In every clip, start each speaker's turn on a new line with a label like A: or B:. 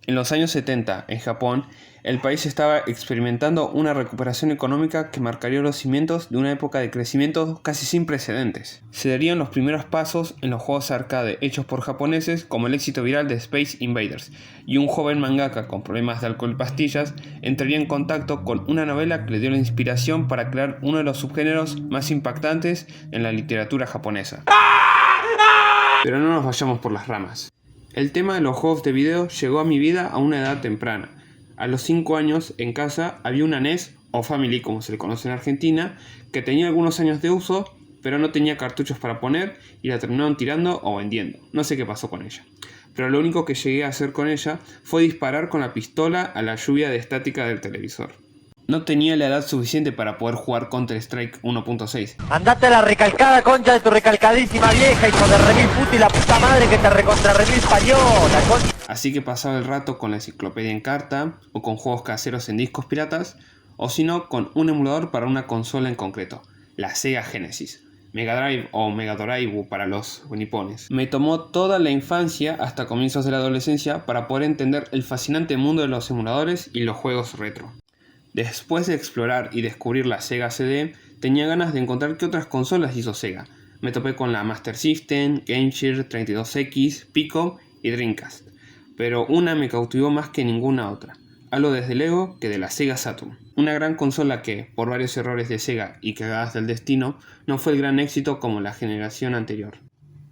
A: En los años 70, en Japón, el país estaba experimentando una recuperación económica que marcaría los cimientos de una época de crecimiento casi sin precedentes. Se darían los primeros pasos en los juegos arcade hechos por japoneses, como el éxito viral de Space Invaders, y un joven mangaka con problemas de alcohol y pastillas entraría en contacto con una novela que le dio la inspiración para crear uno de los subgéneros más impactantes en la literatura japonesa. Pero no nos vayamos por las ramas. El tema de los juegos de video llegó a mi vida a una edad temprana. A los 5 años, en casa, había una NES, o Family como se le conoce en Argentina, que tenía algunos años de uso, pero no tenía cartuchos para poner y la terminaron tirando o vendiendo. No sé qué pasó con ella. Pero lo único que llegué a hacer con ella fue disparar con la pistola a la lluvia de estática del televisor. No tenía la edad suficiente para poder jugar Counter-Strike 1.6.
B: Andate a la recalcada concha de tu recalcadísima vieja, hijo de remil puta y la puta madre que te recontra remil parió, la concha.
A: Así que pasaba el rato con la enciclopedia en carta, o con juegos caseros en discos piratas, o si no, con un emulador para una consola en concreto, la Sega Genesis, Mega Drive o Mega Drive para los nipones. Me tomó toda la infancia hasta comienzos de la adolescencia para poder entender el fascinante mundo de los emuladores y los juegos retro. Después de explorar y descubrir la Sega CD, tenía ganas de encontrar qué otras consolas hizo Sega. Me topé con la Master System, Game Gear, 32X, Pico y Dreamcast. Pero una me cautivó más que ninguna otra. Hablo desde luego que de la Sega Saturn. Una gran consola que, por varios errores de Sega y cagadas del destino, no fue el gran éxito como la generación anterior.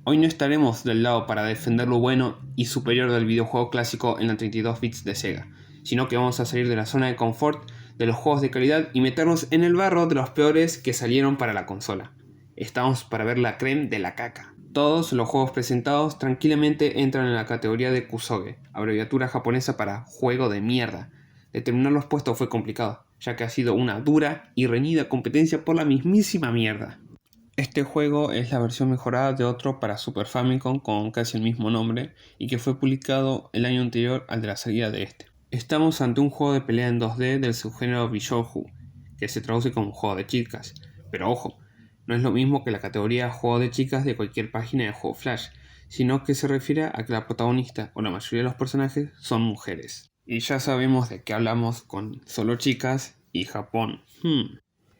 A: Hoy no estaremos del lado para defender lo bueno y superior del videojuego clásico en la 32 bits de Sega, sino que vamos a salir de la zona de confort de los juegos de calidad y meternos en el barro de los peores que salieron para la consola. Estamos para ver la creme de la caca. Todos los juegos presentados tranquilamente entran en la categoría de Kusoge, abreviatura japonesa para juego de mierda. Determinar los puestos fue complicado, ya que ha sido una dura y reñida competencia por la mismísima mierda. Este juego es la versión mejorada de otro para Super Famicom con casi el mismo nombre y que fue publicado el año anterior al de la salida de este. Estamos ante un juego de pelea en 2D del subgénero Bishoujo, que se traduce como juego de chicas, pero ojo, no es lo mismo que la categoría juego de chicas de cualquier página de juego flash, sino que se refiere a que la protagonista o la mayoría de los personajes son mujeres. Y ya sabemos de qué hablamos con solo chicas y Japón.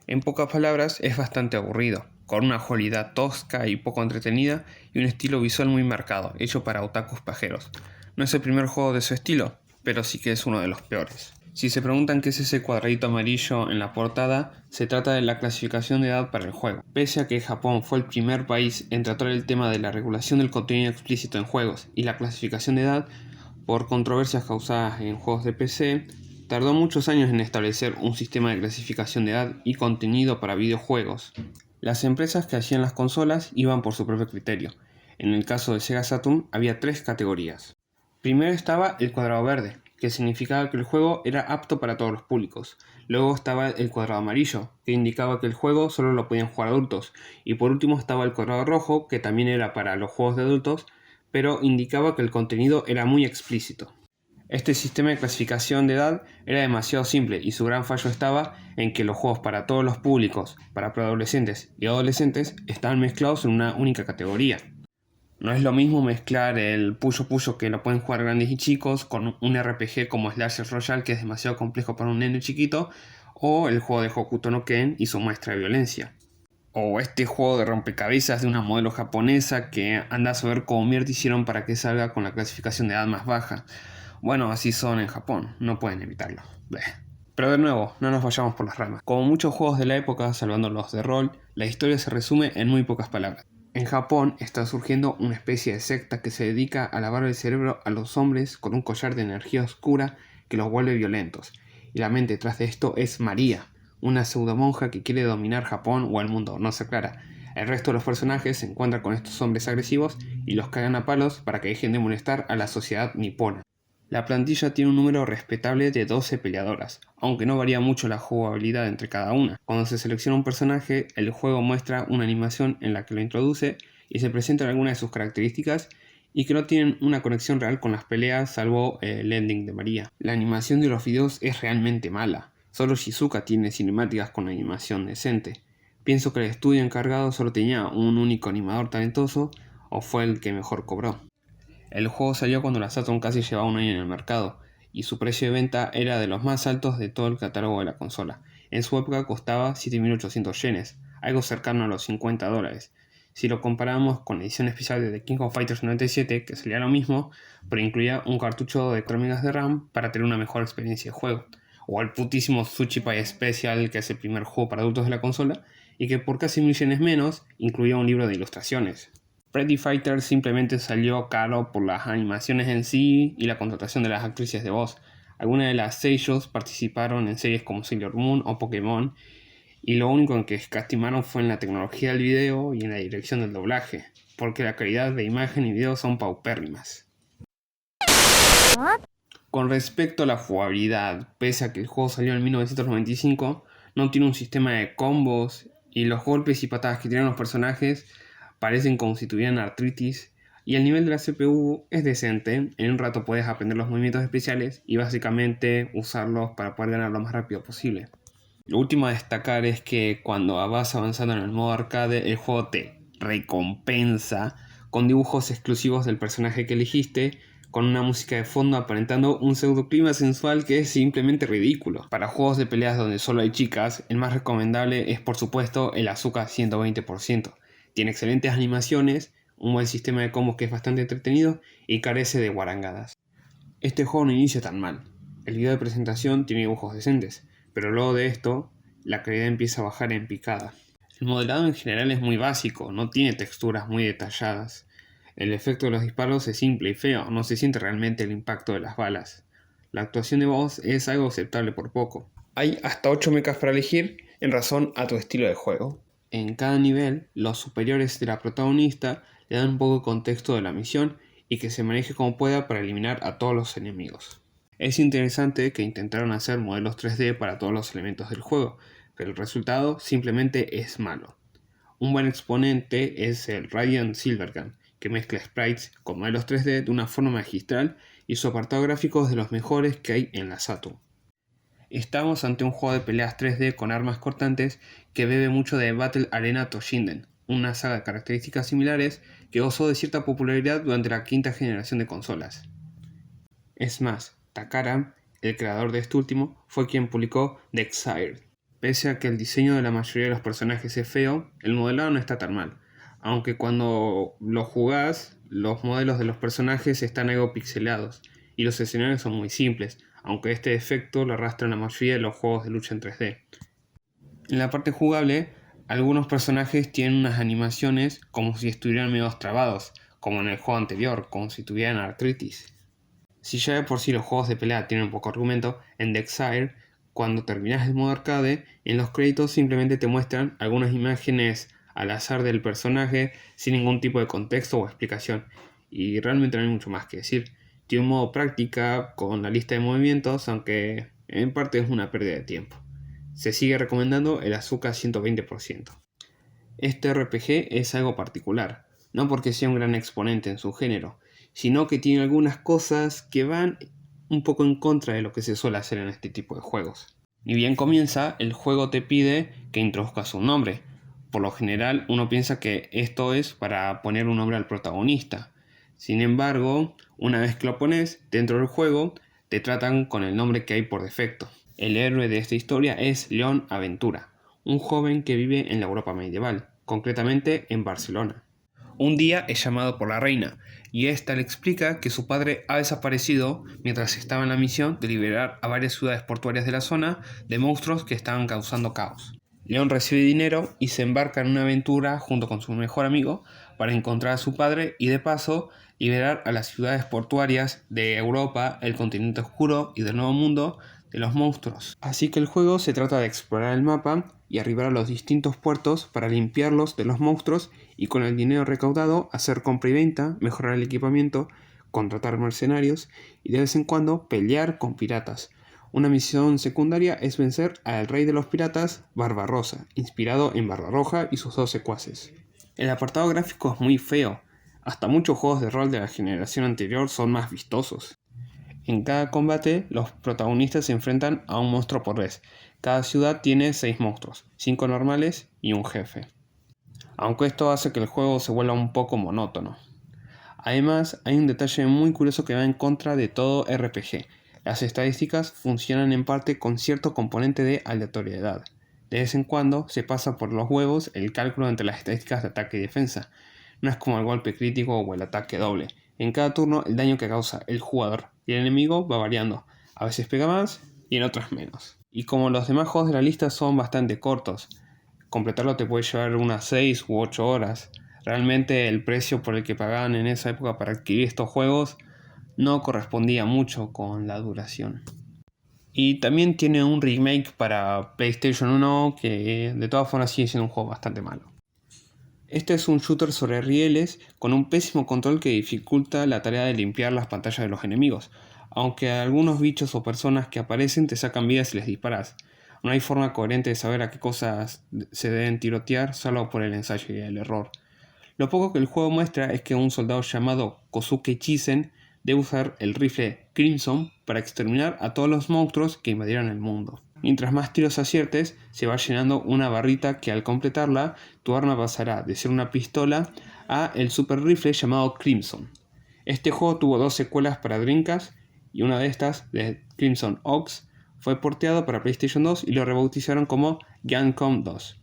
A: En pocas palabras, es bastante aburrido, con una jugabilidad tosca y poco entretenida y un estilo visual muy marcado, hecho para otakus pajeros. No es el primer juego de su estilo, pero sí que es uno de los peores. Si se preguntan qué es ese cuadradito amarillo en la portada, se trata de la clasificación de edad para el juego. Pese a que Japón fue el primer país en tratar el tema de la regulación del contenido explícito en juegos y la clasificación de edad, por controversias causadas en juegos de PC, tardó muchos años en establecer un sistema de clasificación de edad y contenido para videojuegos. Las empresas que hacían las consolas iban por su propio criterio. En el caso de Sega Saturn había 3 categorías. Primero estaba el cuadrado verde, que significaba que el juego era apto para todos los públicos. Luego estaba el cuadrado amarillo, que indicaba que el juego solo lo podían jugar adultos. Y por último estaba el cuadrado rojo, que también era para los juegos de adultos, pero indicaba que el contenido era muy explícito. Este sistema de clasificación de edad era demasiado simple y su gran fallo estaba en que los juegos para todos los públicos, para preadolescentes y adolescentes, estaban mezclados en una única categoría. No es lo mismo mezclar el Puyo Puyo que lo pueden jugar grandes y chicos con un RPG como Slasher Royale que es demasiado complejo para un nene chiquito, o el juego de Hokuto no Ken y su muestra de violencia. O este juego de rompecabezas de una modelo japonesa que anda a saber cómo mierda hicieron para que salga con la clasificación de edad más baja. Bueno, así son en Japón, no pueden evitarlo. Bleh. Pero de nuevo, no nos vayamos por las ramas. Como muchos juegos de la época, salvando los de rol, la historia se resume en muy pocas palabras. En Japón está surgiendo una especie de secta que se dedica a lavar el cerebro a los hombres con un collar de energía oscura que los vuelve violentos. Y la mente detrás de esto es María, una pseudomonja que quiere dominar Japón o el mundo, no se aclara. El resto de los personajes se encuentran con estos hombres agresivos y los cagan a palos para que dejen de molestar a la sociedad nipona. La plantilla tiene un número respetable de 12 peleadoras, aunque no varía mucho la jugabilidad entre cada una. Cuando se selecciona un personaje, el juego muestra una animación en la que lo introduce y se presentan algunas de sus características y que no tienen una conexión real con las peleas salvo el ending de María. La animación de los videos es realmente mala, solo Shizuka tiene cinemáticas con animación decente. Pienso que el estudio encargado solo tenía un único animador talentoso o fue el que mejor cobró. El juego salió cuando la Saturn casi llevaba un año en el mercado, y su precio de venta era de los más altos de todo el catálogo de la consola. En su época costaba 7.800 yenes, algo cercano a los $50. Si lo comparamos con la edición especial de The King of Fighters 97, que salía lo mismo, pero incluía un cartucho de 4 MB de RAM para tener una mejor experiencia de juego, o el putísimo Sushi Pie Special, que es el primer juego para adultos de la consola, y que por casi 1.000 yenes menos incluía un libro de ilustraciones. Freddy Fighter simplemente salió caro por las animaciones en sí y la contratación de las actrices de voz. Algunas de las seiyus participaron en series como Sailor Moon o Pokémon, y lo único en que escatimaron fue en la tecnología del video y en la dirección del doblaje, porque la calidad de imagen y video son paupérrimas. Con respecto a la jugabilidad, pese a que el juego salió en 1995, no tiene un sistema de combos y los golpes y patadas que tienen los personajes parecen como si tuvieran artritis, y el nivel de la CPU es decente. En un rato puedes aprender los movimientos especiales y básicamente usarlos para poder ganar lo más rápido posible. Lo último a destacar es que cuando vas avanzando en el modo arcade, el juego te recompensa con dibujos exclusivos del personaje que elegiste, con una música de fondo aparentando un pseudo clima sensual que es simplemente ridículo. Para juegos de peleas donde solo hay chicas, el más recomendable es por supuesto el Asuka 120%. Tiene excelentes animaciones, un buen sistema de combos que es bastante entretenido y carece de guarangadas. Este juego no inicia tan mal. El video de presentación tiene dibujos decentes, pero luego de esto, la calidad empieza a bajar en picada. El modelado en general es muy básico, no tiene texturas muy detalladas. El efecto de los disparos es simple y feo, no se siente realmente el impacto de las balas. La actuación de voz es algo aceptable por poco. Hay hasta 8 mechas para elegir en razón a tu estilo de juego. En cada nivel, los superiores de la protagonista le dan un poco de contexto de la misión y que se maneje como pueda para eliminar a todos los enemigos. Es interesante que intentaron hacer modelos 3D para todos los elementos del juego, pero el resultado simplemente es malo. Un buen exponente es el Radiant Silvergun, que mezcla sprites con modelos 3D de una forma magistral y su apartado gráfico es de los mejores que hay en la Saturn. Estamos ante un juego de peleas 3D con armas cortantes que bebe mucho de Battle Arena Toshinden, una saga de características similares que gozó de cierta popularidad durante la quinta generación de consolas. Es más, Takara, el creador de este último, fue quien publicó The Exiled. Pese a que el diseño de la mayoría de los personajes es feo, el modelado no está tan mal, aunque cuando lo jugás, los modelos de los personajes están algo pixelados y los escenarios son muy simples, aunque este defecto lo arrastran la mayoría de los juegos de lucha en 3D. En la parte jugable, algunos personajes tienen unas animaciones como si estuvieran medio trabados, como en el juego anterior, como si tuvieran artritis. Si ya de por sí los juegos de pelea tienen poco argumento, en The Exile, cuando terminas el modo arcade, en los créditos simplemente te muestran algunas imágenes al azar del personaje sin ningún tipo de contexto o explicación, y realmente no hay mucho más que decir. Tiene un modo práctica con la lista de movimientos, aunque en parte es una pérdida de tiempo. Se sigue recomendando el Asuka 120%. Este RPG es algo particular, no porque sea un gran exponente en su género, sino que tiene algunas cosas que van un poco en contra de lo que se suele hacer en este tipo de juegos. Ni bien comienza, el juego te pide que introduzcas un nombre. Por lo general, uno piensa que esto es para poner un nombre al protagonista. Sin embargo, una vez que lo pones dentro del juego, te tratan con el nombre que hay por defecto. El héroe de esta historia es León Aventura, un joven que vive en la Europa medieval, concretamente en Barcelona. Un día es llamado por la reina, y ésta le explica que su padre ha desaparecido mientras estaba en la misión de liberar a varias ciudades portuarias de la zona de monstruos que estaban causando caos. León recibe dinero y se embarca en una aventura junto con su mejor amigo para encontrar a su padre y de paso liberar a las ciudades portuarias de Europa, el continente oscuro y del Nuevo Mundo de los monstruos. Así que el juego se trata de explorar el mapa y arribar a los distintos puertos para limpiarlos de los monstruos y con el dinero recaudado hacer compra y venta, mejorar el equipamiento, contratar mercenarios y de vez en cuando pelear con piratas. Una misión secundaria es vencer al rey de los piratas, Barbarrossa, inspirado en Barbarroja y sus 2 secuaces. El apartado gráfico es muy feo, hasta muchos juegos de rol de la generación anterior son más vistosos. En cada combate, los protagonistas se enfrentan a un monstruo por vez. Cada ciudad tiene 6 monstruos, 5 normales y un jefe. Aunque esto hace que el juego se vuelva un poco monótono. Además, hay un detalle muy curioso que va en contra de todo RPG. Las estadísticas funcionan en parte con cierto componente de aleatoriedad. De vez en cuando se pasa por los huevos el cálculo entre las estadísticas de ataque y defensa. No es como el golpe crítico o el ataque doble. En cada turno el daño que causa el jugador y el enemigo va variando. A veces pega más y en otras menos. Y como los demás juegos de la lista son bastante cortos, completarlo te puede llevar unas 6 u 8 horas. Realmente el precio por el que pagaban en esa época para adquirir estos juegos no correspondía mucho con la duración. Y también tiene un remake para PlayStation 1 que de todas formas sigue siendo un juego bastante malo. Este es un shooter sobre rieles con un pésimo control que dificulta la tarea de limpiar las pantallas de los enemigos, aunque algunos bichos o personas que aparecen te sacan vidas si les disparas. No hay forma coherente de saber a qué cosas se deben tirotear salvo por el ensayo y el error. Lo poco que el juego muestra es que un soldado llamado Kosuke Chisen debe usar el rifle Crimson para exterminar a todos los monstruos que invadieron el mundo. Mientras más tiros aciertes, se va llenando una barrita que al completarla, tu arma pasará de ser una pistola a el super rifle llamado Crimson. Este juego tuvo 2 secuelas para Dreamcast y una de estas, de Crimson Ox, fue porteado para PlayStation 2 y lo rebautizaron como Guncom 2.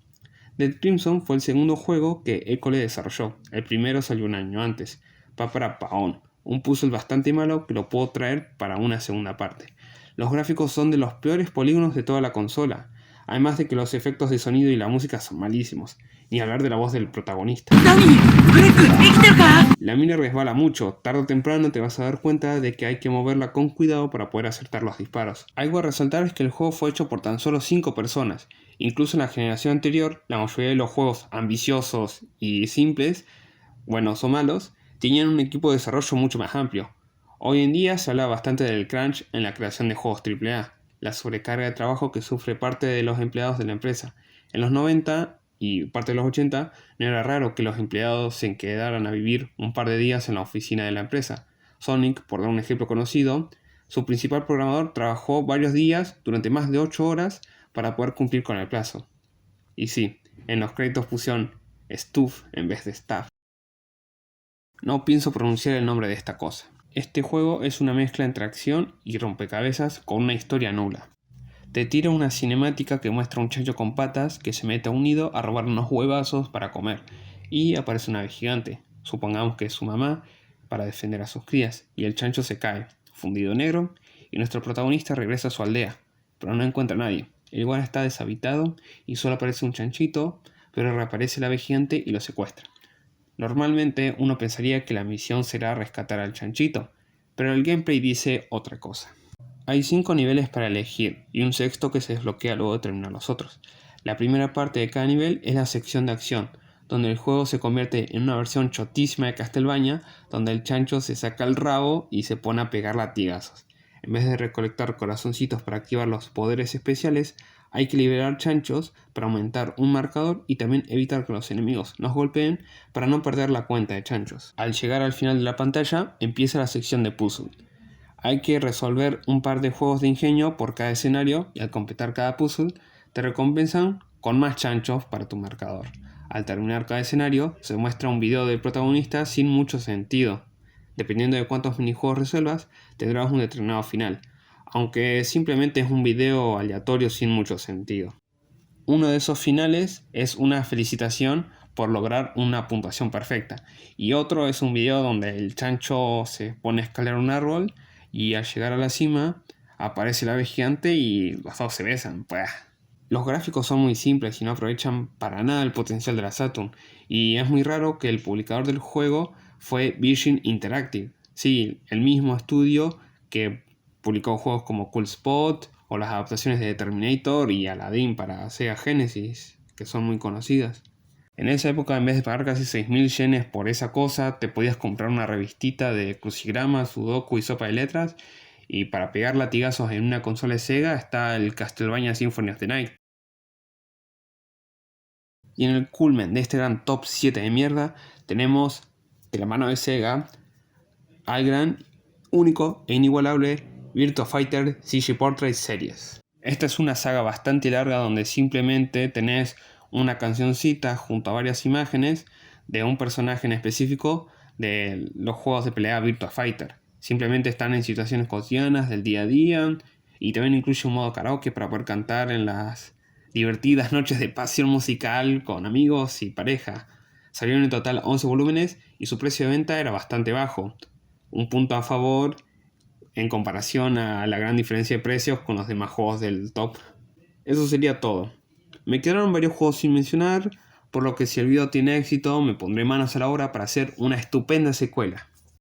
A: Dead Crimson fue el segundo juego que Ecole desarrolló, el primero salió un año antes, para Paon, un puzzle bastante malo que lo puedo traer para una segunda parte. Los gráficos son de los peores polígonos de toda la consola, además de que los efectos de sonido y la música son malísimos, ni hablar de la voz del protagonista. La mira resbala mucho, tarde o temprano te vas a dar cuenta de que hay que moverla con cuidado para poder acertar los disparos. Algo a resaltar es que el juego fue hecho por tan solo 5 personas, incluso en la generación anterior, la mayoría de los juegos ambiciosos y simples, buenos o malos, tenían un equipo de desarrollo mucho más amplio. Hoy en día se habla bastante del crunch en la creación de juegos AAA, la sobrecarga de trabajo que sufre parte de los empleados de la empresa. En los 90 y parte de los 80 no era raro que los empleados se quedaran a vivir un par de días en la oficina de la empresa. Sonic, por dar un ejemplo conocido, su principal programador trabajó varios días durante más de 8 horas para poder cumplir con el plazo. Y sí, en los créditos pusieron Stuff en vez de Staff. No pienso pronunciar el nombre de esta cosa. Este juego es una mezcla entre acción y rompecabezas con una historia nula. Te tira una cinemática que muestra un chancho con patas que se mete a un nido a robar unos huevazos para comer, y aparece una ave gigante, supongamos que es su mamá, para defender a sus crías, y el chancho se cae, fundido negro, y nuestro protagonista regresa a su aldea, pero no encuentra a nadie. El lugar está deshabitado y solo aparece un chanchito, pero reaparece la ave gigante y lo secuestra. Normalmente uno pensaría que la misión será rescatar al chanchito, pero el gameplay dice otra cosa. Hay 5 niveles para elegir y un sexto que se desbloquea luego de terminar los otros. La primera parte de cada nivel es la sección de acción, donde el juego se convierte en una versión chotísima de Castlevania, donde el chancho se saca el rabo y se pone a pegar latigazos. En vez de recolectar corazoncitos para activar los poderes especiales, hay que liberar chanchos para aumentar un marcador y también evitar que los enemigos nos golpeen para no perder la cuenta de chanchos. Al llegar al final de la pantalla, empieza la sección de puzzle. Hay que resolver un par de juegos de ingenio por cada escenario y al completar cada puzzle te recompensan con más chanchos para tu marcador. Al terminar cada escenario se muestra un video del protagonista sin mucho sentido. Dependiendo de cuántos minijuegos resuelvas, tendrás un determinado final, aunque simplemente es un video aleatorio sin mucho sentido. Uno de esos finales es una felicitación por lograr una puntuación perfecta, y otro es un video donde el chancho se pone a escalar un árbol y al llegar a la cima aparece la ave gigante y los dos se besan. Los gráficos son muy simples y no aprovechan para nada el potencial de la Saturn, y es muy raro que el publicador del juego fue Virgin Interactive, sí, el mismo estudio que publicó juegos como Cool Spot o las adaptaciones de Terminator y Aladdin para Sega Genesis, que son muy conocidas. En esa época, en vez de pagar casi 6.000 yenes por esa cosa, te podías comprar una revistita de crucigramas, sudoku y sopa de letras, y para pegar latigazos en una consola de Sega está el Castlevania Symphony of the Night. Y en el culmen de este gran top 7 de mierda, tenemos de la mano de Sega al gran, único e inigualable Virtua Fighter CG Portrait Series. Esta es una saga bastante larga donde simplemente tenés una cancioncita junto a varias imágenes de un personaje en específico de los juegos de pelea Virtua Fighter. simplemente están en situaciones cotidianas del día a día, y también incluye un modo karaoke para poder cantar en las divertidas noches de pasión musical con amigos y pareja. Salieron en total 11 volúmenes y su precio de venta era bastante bajo, un punto a favor en comparación a la gran diferencia de precios con los demás juegos del top. Eso sería todo. Me quedaron varios juegos sin mencionar, por lo que si el video tiene éxito me pondré manos a la obra para hacer una estupenda secuela.